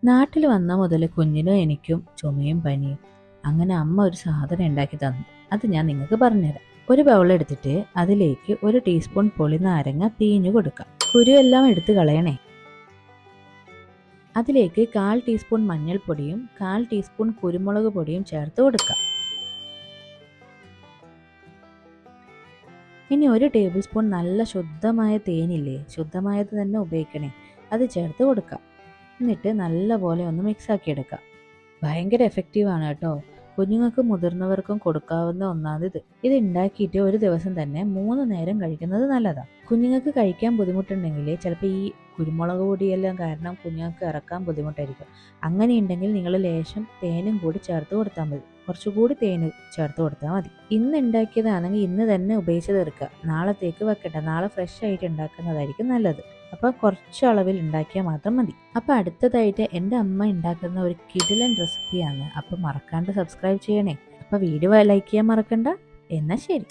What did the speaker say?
നാട്ടിൽ വന്ന മുതൽ കുഞ്ഞിനും എനിക്കും ചുമയും പനിയും. അങ്ങനെ അമ്മ ഒരു സാധനം ഉണ്ടാക്കി തന്നു. അത് ഞാൻ നിങ്ങൾക്ക് പറഞ്ഞുതരാം. ഒരു ബൗൾ എടുത്തിട്ട് അതിലേക്ക് 1 ടീസ്പൂൺ പുളിനാരങ്ങ പിഴിഞ്ഞു കൊടുക്കാം. കുരുവെല്ലാം എടുത്ത് കളയണേ. അതിലേക്ക് 1/4 ടീസ്പൂൺ മഞ്ഞൾപ്പൊടിയും 1/4 ടീസ്പൂൺ കുരുമുളക് പൊടിയും ചേർത്ത് കൊടുക്കാം. ഇനി 1 ടേബിൾ സ്പൂൺ നല്ല ശുദ്ധമായ തേനില്ലേ, ശുദ്ധമായത് തന്നെ ഉപയോഗിക്കണേ, അത് ചേർത്ത് കൊടുക്കാം. എന്നിട്ട് നല്ലപോലെ ഒന്ന് മിക്സ് ആക്കി എടുക്കാം. ഭയങ്കര എഫക്റ്റീവാണ് കേട്ടോ. കുഞ്ഞുങ്ങൾക്കും മുതിർന്നവർക്കും കൊടുക്കാവുന്ന ഒന്നാണിത്. ഇത് ഉണ്ടാക്കിയിട്ട് ഒരു ദിവസം തന്നെ 3 നേരം കഴിക്കുന്നത് നല്ലതാണ്. കുഞ്ഞുങ്ങൾക്ക് കഴിക്കാൻ ബുദ്ധിമുട്ടുണ്ടെങ്കിൽ ചിലപ്പോൾ ഈ കുരുമുളക് പൊടിയെല്ലാം കാരണം കുഞ്ഞുങ്ങൾക്ക് ഇറക്കാൻ ബുദ്ധിമുട്ടായിരിക്കും. അങ്ങനെയുണ്ടെങ്കിൽ നിങ്ങൾ ലേശം തേനും കൂടി ചേർത്ത് കൊടുത്താൽ മതി. കുറച്ചുകൂടി തേന് ചേർത്ത് കൊടുത്താൽ മതി. ഇന്ന് ഉണ്ടാക്കിയതാണെങ്കിൽ ഇന്ന് തന്നെ ഉപയോഗിച്ച് തീർക്കുക. നാളത്തേക്ക് വെക്കട്ടെ. നാളെ ഫ്രഷ് ആയിട്ട് ഉണ്ടാക്കുന്നതായിരിക്കും നല്ലത്. അപ്പോൾ കുറച്ച് അളവിൽ ഉണ്ടാക്കിയാൽ മാത്രം മതി. അപ്പോൾ അടുത്തതായിട്ട് എൻ്റെ അമ്മ ഉണ്ടാക്കുന്ന ഒരു കിടിലൻ റെസിപ്പിയാണ്. അപ്പോൾ മറക്കാണ്ട് സബ്സ്ക്രൈബ് ചെയ്യണേ. അപ്പോൾ വീഡിയോ ലൈക്ക് ചെയ്യാൻ മറക്കണ്ട. എന്നാൽ ശരി.